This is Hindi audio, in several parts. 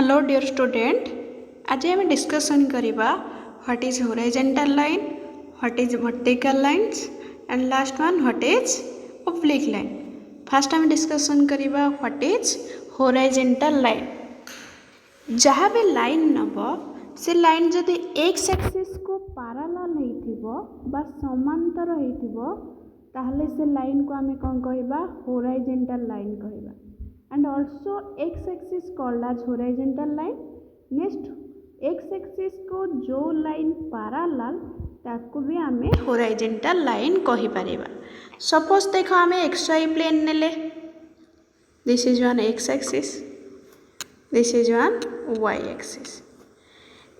हेलो डियर स्टूडेंट, आज आम डिस्कसन करिबा what is horizontal line, what is vertical lines and last one what is oblique line. First आम डिस्कसन करिबा व्हाट इज हॉरिजॉन्टल लाइन। जहाँ भी लाइन नब से लाइन जदि एक्स एक्सिस को पैरेलल हेतिबो बा समांतर हेतिबो ताहले से लाइन को आमे कोन कहबा हॉरिजॉन्टल लाइन कहबा। and also x axis called as horizontal line। next x axis को जो लाइन पैरेलल ताको भी आमे horizontal line कहि परिबा। सपोज देखो आमे xy प्लेन नेले, this is one x axis, this is one y axis।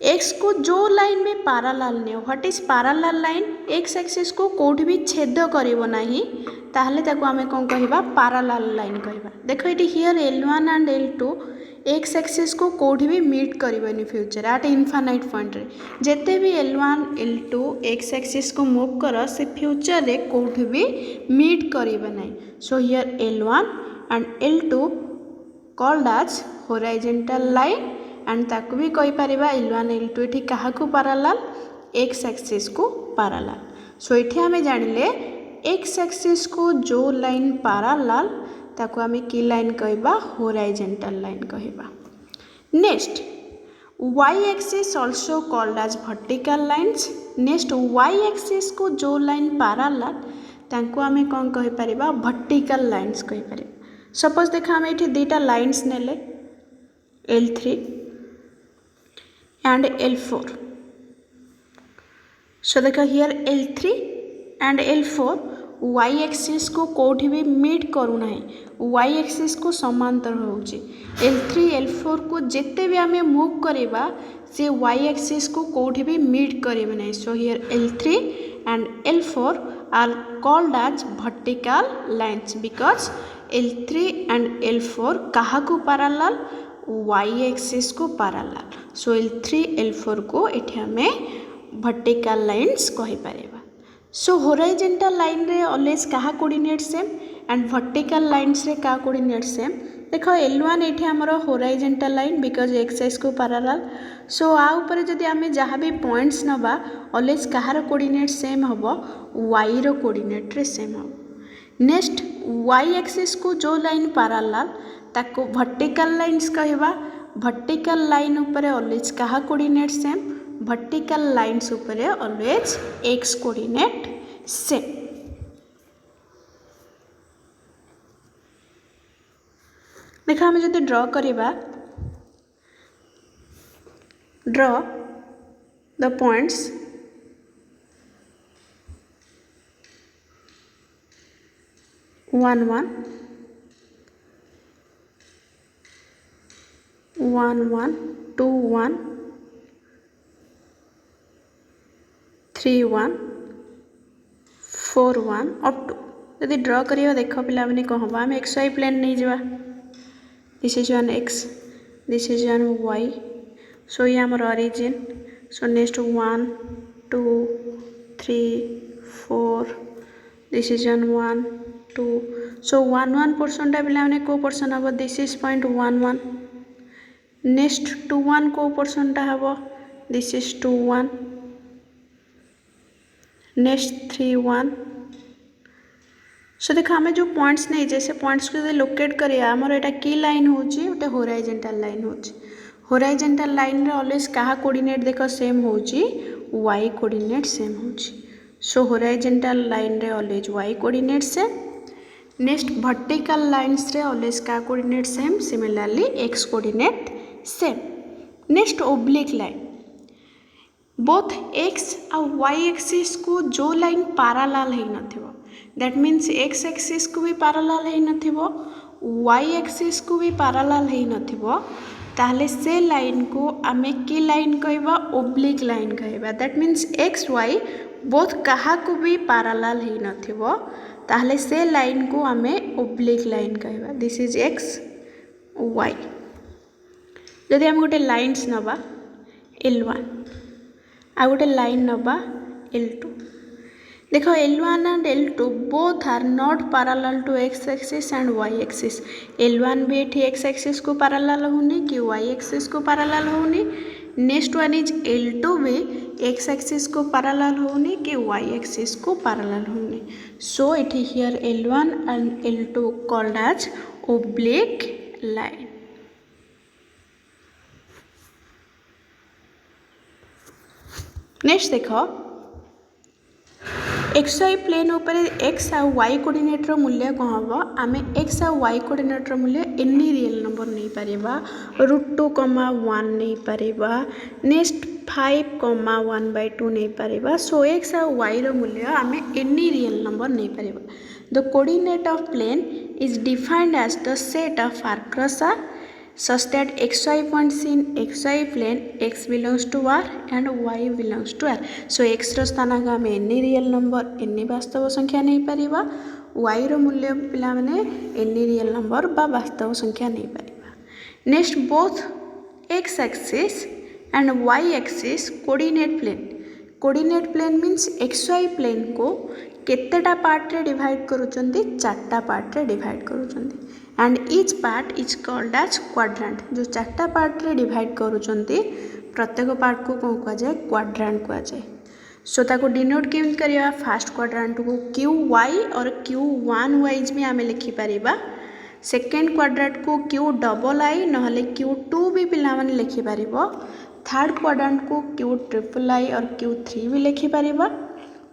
x को जो लाइन में पैरेलल ने what is parallel line, x axis को कोठी भी छेद करिवो नाही ताहले ताको आमे कोन कहिबा पैरेलल लाइन कहिबा। देखो it here L1 and L2 x axis को कोठी भी मीट करिवनी फ्यूचर एट इनफाइनाइट पॉइंट रे। जेते भी L1 L2 x एक्सिस को मूव कर से फ्यूचर रे कोठी भी मीट करिवे नाही। So here L1 and L2 called as horizontal line and ताकू भी कहि परिबा L1 L2 एठी काहा को पैरेलल, x एक्सिस को पैरेलल। सो एठी हमें जानिले x एक्सिस को जो लाइन पैरेलल ताकू हमें की लाइन कहबा हॉरिजॉन्टल लाइन कहबा। Next y axis also called as vertical lines. Next y axis को जो लाइन पैरेलल ताकू हमें कोन कहि परिबा वर्टिकल लाइन्स कहि परिबा। सपोज देखा हमें एठी दुईटा लाइन्स नेले L3 and L4। so देखो here L3 and L4 y axis को कोठी भी मीट करू नाही, y एक्सिस को समांतर होउची। L3 L4 को जेते भी हमें मूव करिबा से y एक्सिस को कोठी भी मीट करिवे नाही। so here L3 and L4 are called as vertical lines because L3 and L4 काहा को पैरेलल, y एक्सिस को पैरेलल। सो L3 L4 को एठी हमें वर्टिकल लाइन्स कहि परिबा। सो हॉरिजॉन्टल लाइन रे ऑलवेज काहा coordinate same and vertical lines रे का कोऑर्डिनेट सेम। देखो L1 एठी हमरो horizontal line because x axis को पैरेलल। सो आ ऊपर जदि हमें जहाँ भी पॉइंट्स नबा ऑलवेज कहार कोऑर्डिनेट सेम हबो, y रो कोऑर्डिनेट रे सेम हबो। नेक्स्ट y एक्सिस को जो लाइन पैरेलल ताको वर्टिकल लाइन्स कहबा। वर्टिकल लाइन ऊपर ऑलवेज कहा कोऑर्डिनेट सेम, वर्टिकल लाइन्स ऊपर ऑलवेज x कोऑर्डिनेट सेम। देखा हमें जदि ड्रॉ करिबा, draw the points one one 1 1 2 1 3 1 4 1 up to. यदि ड्रॉ करियो देख पिला माने कहबा हम xy प्लेन नहीं जवा, this is one x, this is one y। सो ये हमर origin. So next 1 2 3 4 this is one 1 2। So 1 1 portion टा पिला माने को पोर्शन हबो, दिस इज पॉइंट 1 1। नेक्स्ट 2 1 को पोर्शन टा हबो, दिस इज 2 1। नेक्स्ट 3 1। सो देखो हमें जो पॉइंट्स नहीं जैसे पॉइंट्स को यदि लोकेट करिया हमर एटा की लाइन होची, ओटे हॉरिजॉन्टल लाइन होची। हॉरिजॉन्टल लाइन रे ऑलवेज कहा कोऑर्डिनेट देखो सेम होची, y कोऑर्डिनेट सेम होची। सो हॉरिजॉन्टल लाइन रे always y coordinate same. Next vertical lines रे ऑलवेज का coordinate same, similarly x coordinate same. Next oblique line, both x or y axis को जो लाइन पैरेलल है नथिबो, दैट मीन्स x एक्सिस को भी पैरेलल है नथिबो, y एक्सिस को भी पैरेलल है नथिबो, ताहले से लाइन को आमे की लाइन कहबा ओब्लिक लाइन कहबा। That means x y both कहा को भी पैरेलल है नथिबो ताहले से लाइन को आमे ओब्लिक लाइन कहबा। This is x y। जदि हम गोटे लाइन्स नबा L1 आ गोटे लाइन नबा L2, देख L1 and L2 both are not parallel to x axis and y axis. L1 भी ये x axis को parallel होनी कि y axis को parallel होनी. नेक्स्ट वन इज L2 भी x axis को parallel होनी कि y axis को parallel होनी. So it is here L1 and L2 called as oblique line. Next देखो एक्स वाई प्लेन उपर एक्स आ वाई कोऑर्डिनेटर मूल्य कौन हम आम एक्स आ वाई कोऑर्डिनेटर मूल्य एनी रियल नंबर नहीं पारिबा √2, 1 नहीं पारिबा नेक्स्ट 5, 1/2 नहीं पारिबा. सो एक्स आ वाई रो मूल्य आम एनी रियल नंबर नहीं पारिबा. The coordinate of plane is defined as the set of R cross R such that xy points in xy plane x belongs to r and y belongs to r. So x रो स्थान को आम एनी रियल नंबर एनी वास्तव संख्या नहीं पारिबा y रो मूल्य पिला माने एनी रियल नंबर बा वास्तव संख्या नहीं पारिबा. Next both x axis and y axis coordinate plane means xy plane को केतेटा पार्ट रे डिवाइड करूचंदी चारटा पार्ट रे डिवाइड करूचंदी and each part is called as quadrant. जो चारटा पार्ट रे डिवाइड करूचंदी प्रत्येक पार्ट को कौन कह जाए क्वाड्रेंट कह जाए. सो ताको डिनोट केमिति करिया फर्स्ट क्वाड्रेंट को QY और Q1 वाइज भी आमे लिखि परिबा. सेकेंड क्वाड्रेंट को QII नहले Q2 भी पिला माने लिखि परिबो. थर्ड क्वाड्रेंट को QIII और Q3 भी लिखि परिबा.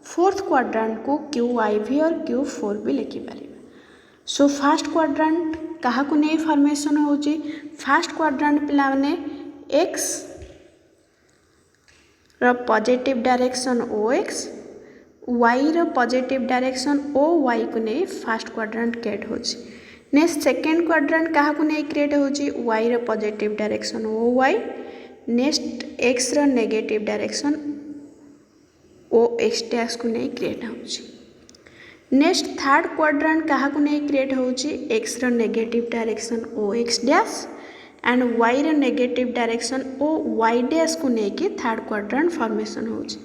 फोर्थ क्वाड्रेंट को QIV और Q4 भी लिखि परिबा. सो फास्ट क्वाड्रेंट क्या नहीं फॉर्मेशन होची फास्ट क्वाड्रेंट पिला माने x रो पॉजिटिव डायरेक्शन OX y रो पॉजिटिव डायरेक्शन OY को नहीं फास्ट क्वाड्रेंट क्रिएट होची. नेक्स्ट सेकेंड क्वाड्रेंट क्या नहीं क्रिएट होची y रो positive direction OY next x रो नेगेटिव डायरेक्शन OX डैश को नहीं क्रिएट होची. नेक्स्ट थर्ड क्वाड्रेंट क्या नहीं क्रिएट होची x रो negative direction OX dash and y रो नेगेटिव डायरेक्शन OY डैश को लेकिन थर्ड क्वाड्रेंट फॉर्मेशन होची.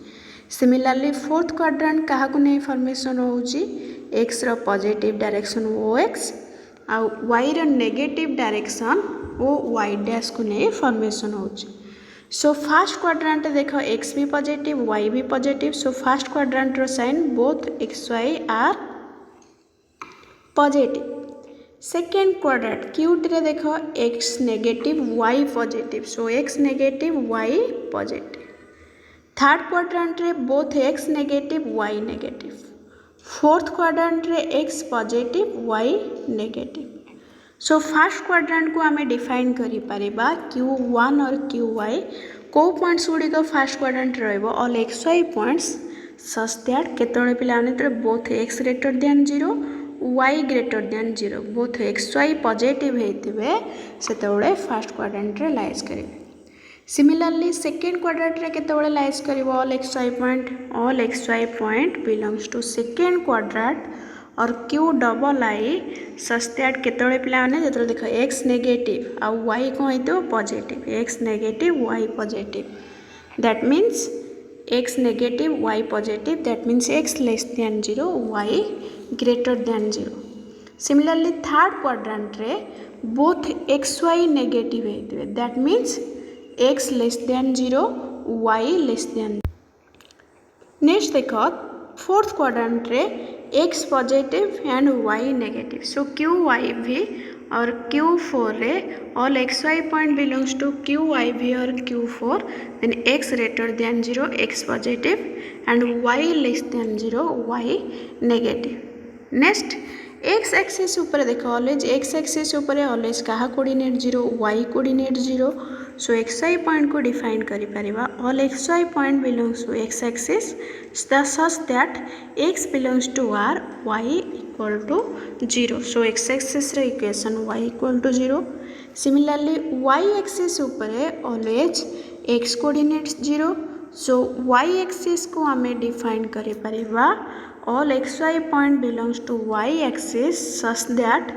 सिमिलरली फोर्थ क्वाड्रेंट क्या नहीं फॉर्मेशन होची x रो पॉजिटिव डायरेक्शन OX आ y रो नेगेटिव डायरेक्शन OY डैश को नहीं फॉर्मेशन होची. सो फर्स्ट क्वाड्रेंट देखो x भी पॉजिटिव y भी पॉजिटिव. सो फर्स्ट क्वाड्रेंट रो sign both x y are positive. Second quadrant Q रे देखो x negative y positive. So x negative y positive. Third quadrant रे both x negative y negative. Fourth quadrant रे x positive y negative. So first quadrant को आम डिफाइन करि परिबा Q1 और QY को पॉइंट्स गुड़िक फर्स्ट क्वाड्रेंट रहिबो all XY points such that केतळे पिला माने both x greater than 0 y greater than 0 both XY positive हेतिबे सेतळे फर्स्ट क्वाड्रेंट रे लाइज करिवे. सिमिलरली सेकेंड क्वाड्रेंट रे केतळे लाइज करिवो all XY point belongs to second quadrant or QII such that केतळे पिला माने जतले देखो x नेगेटिव आ y को हेतो positive x negative y positive that means x negative y positive that means x less than 0 y greater than 0. Similarly third quadrant रे बोथ XY नेगेटिव हेतिबे that means x less than 0 y less देन. नेक्स्ट देखो फोर्थ क्वाड्रेंट रे x positive and y negative. So QIV or Q4 रे all XY point belongs to QIV or Q4 then x greater than 0 x positive and y less than 0 y negative. Next x axis ऊपर देखो ऑलवेज x एक्सिस ऊपर ऑलवेज कहा coordinate 0 y coordinate 0. So XY point को डिफाइन करि परिबा all XY point belongs to x axis such that x belongs to r y equal to 0. So x axis रे equation y equal to 0. Similarly y axis ऊपर always x coordinate 0. So y axis को आमे डिफाइन करि परिबा all XY point belongs to y axis such that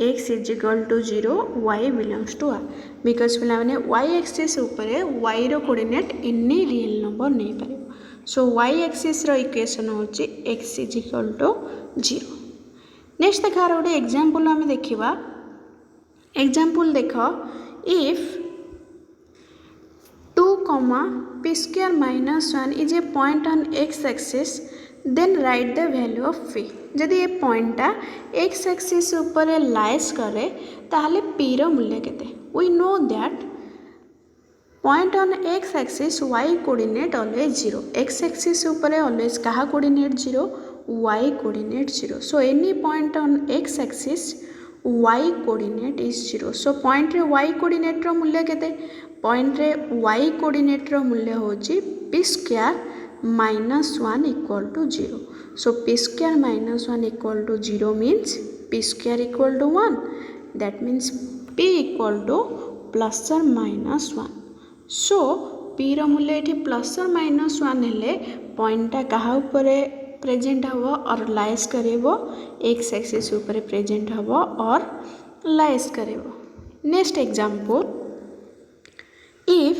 x is equal to 0 y belongs to r because पिला माने y axis ऊपर y रो कोऑर्डिनेट एनी रियल नंबर नहीं पारे. सो वाई एक्सीस इक्वेशन हूँ X is equal to 0। Next देखा गोटे एग्जांपल आम देखा। एग्जांपल देख, if 2 p square minus 1 is a point on x axis then write the value of p। जदि ये पॉइंटा x axis ऊपर लाइज करे ताहले p रो मूल्य केते। we know that point on x axis y coordinate always 0। x axis ऊपर always कहा coordinate 0, y coordinate 0। so any point on x axis y coordinate is 0। so point रे y coordinate रो मूल्य केते, पॉइंट रे y कोऑर्डिनेट रो मूल्य होची p square minus 1 equal to 0। So p square minus 1 equal to 0 means p square equal to 1, that means p equal to plus और माइनस 1। सो p रो मूल्य एठी प्लस और माइनस 1 हेले पॉइंटा कहा ऊपर प्रेजेंट हबो और लाइज करेबो, x एक्सिस ऊपर प्रेजेंट हबो और लाइज करेबो। Next example, if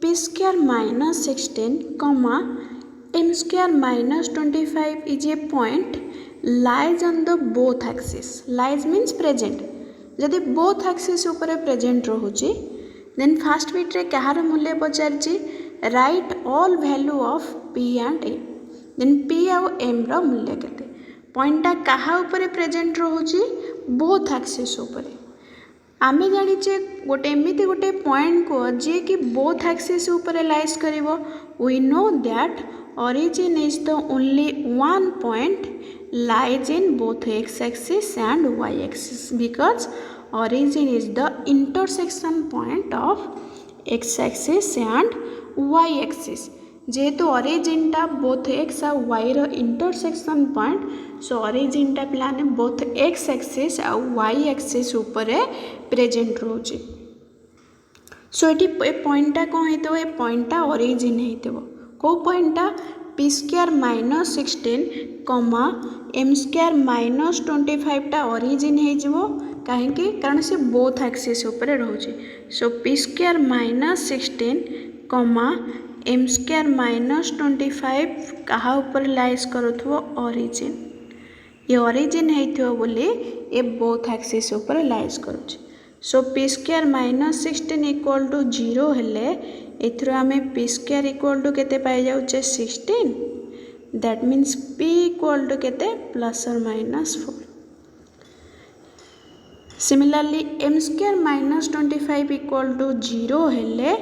p square minus 16 comma m square minus 25 is a point lies on the both axis। lies means present। जदि both axis ऊपर present रहुची then first bit रे कहार मूल्य पचारची write all value of p and m। then p और m रो मूल्य केते, पॉइंटा कहा ऊपर present रहुची both axis ऊपर। आमे जानिचे गोटे एमिति गोटे पॉइंट को जे कि बोथ एक्सिस ऊपर लाइज करिवो। We know that origin is the only one point lies in both x axis and y axis because origin is the intersection point of x axis and y axis। जेहेतु ऑरिजिन टा बोथ एक्स और वाई रो इंटरसेक्शन पॉइंट, सो ऑरिजिन टा प्लान बोथ एक्स एक्सिस और वाई एक्सिस ऊपर प्रेजेंट रोचे। सो ये पॉइंटा कौन होइतो, ये पॉइंटा ऑरिजिन होइतो। को पॉइंटा p स्क्वायर माइनस 16 कमा m स्क्वायर माइनस 25 टा ऑरिजिन हो कहीं कारण से बोथ एक्सिस ऊपर रोचे। सो p स्क्वायर माइनस 16 कमा m स्क्वायर माइनस 25 कहा ऊपर लाइज करुथो ऑरिजिन। ये ऑरिजिन होइथो बोली ये बोथ एक्सिस ऊपर लाइज करुचे। So p square minus 16 equal to 0 हेले एथरो आमे p स्क्वायर इक्वल टू केते पाई जाउचे 16, that means p equal to केते प्लस और minus 4। Similarly m square minus 25 equal to 0 हेले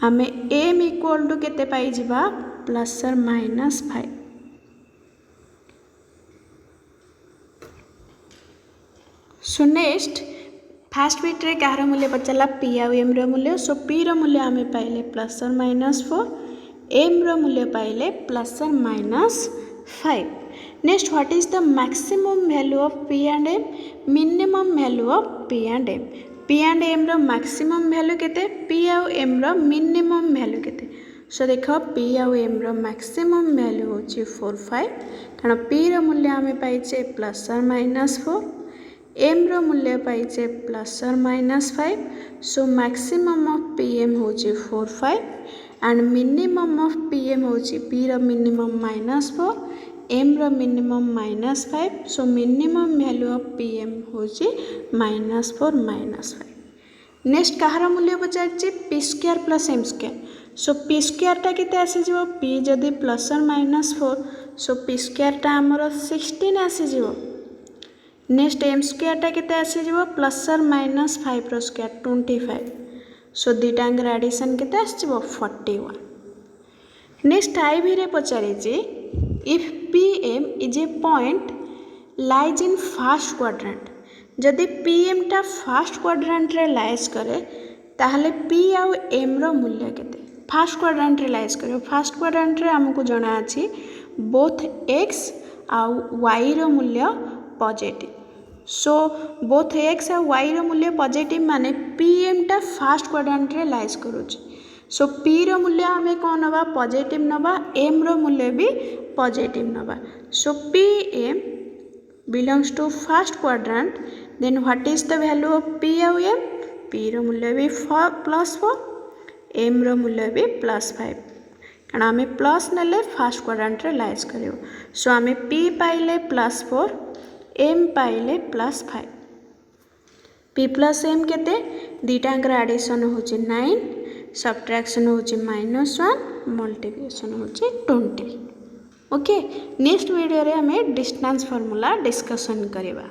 आमे m इक्वल टू केते पाई जिबा प्लस और minus 5। So next fast bit रे कहार मूल्य पचारा p आउ m रो मूल्य। सो p रो मूल्य आमे पाइले प्लस और माइनस 4, m रो मूल्य पाइले प्लस और minus 5। Next what is the maximum value of p and m, minimum value of p and m। p and m रो मैक्सिमम वैल्यू केते, p आउ m रो मिनिमम वैल्यू केते। सो देखो p आउ m रो मैक्सिमम वैल्यू होची 4 5 कारण p रो मूल्य आमे पाइचे प्लस और माइनस 4, m रो मूल्य पाइचे प्लस और minus 5। So maximum of pm होची 4 5 एंड मिनिमम ऑफ pm होची p रो मिनिमम माइनस 4, m रो minimum minus 5। So minimum value of pm होची माइनस 4 माइनस 5। नेक्स्ट कहार मूल्य पचारची p square plus m square. So p square टा केते आसी जिवो, p जदि प्लस और माइनस 4 सो p स्क्वायर टा हमर 16 आसी जिवो। नेक्स्ट m स्क्वायर टा केते आसी जिवो प्लस और माइनस 5 रो स्क्वायर 25। सो दिटांगर एडिशन केते आसी जिवो 41। नेक्स्ट IV रे पचारे जे if PM is a point lies in first quadrant. जदि PM टा फर्स्ट क्वाड्रेंट रे लाइज करे ताहले P आउ M रो मूल्य केते, फर्स्ट क्वाड्रेंट रे लाइज करे। फर्स्ट क्वाड्रेंट रे हमको जणा अछि बोथ x आउ y रो मूल्य positive. So both x or y रो मूल्य पॉजिटिव माने PM टा फर्स्ट क्वाड्रेंट रे लाइज करूची। सो p रो मूल्य हमें कौन नबा पॉजिटिव नबा, m रो मूल्य भी पॉजिटिव नबा। So PM belongs to first quadrant, then what is the value of p और m, p रो मूल्य भी प्लस 4, m रो मूल्य भी प्लस 5 କାରଣ ଆମେ ପ୍ଲସ୍ ନେଲେ ଫାର୍ଷ୍ଟ କ୍ୱାଡ୍ରାଣ୍ଟରେ ଲାଇଜ୍ କରିବ। ସୋ ଆମେ P ପାଇଲେ +4, M ପାଇଲେ +5। P + M କେତେ? ଦୁଇଟାଙ୍କର ଆଡ଼ିସନ୍ ହେଉଛି 9, ସବଟ୍ରାକ୍ସନ୍ ହେଉଛି -1, ମଲ୍ଟିପ୍ଲିକେସନ୍ ହେଉଛି 20। ओके, नेक्स्ट वीडियो रे हमें डिस्टेंस फॉर्मूला डिस्कशन करिबा।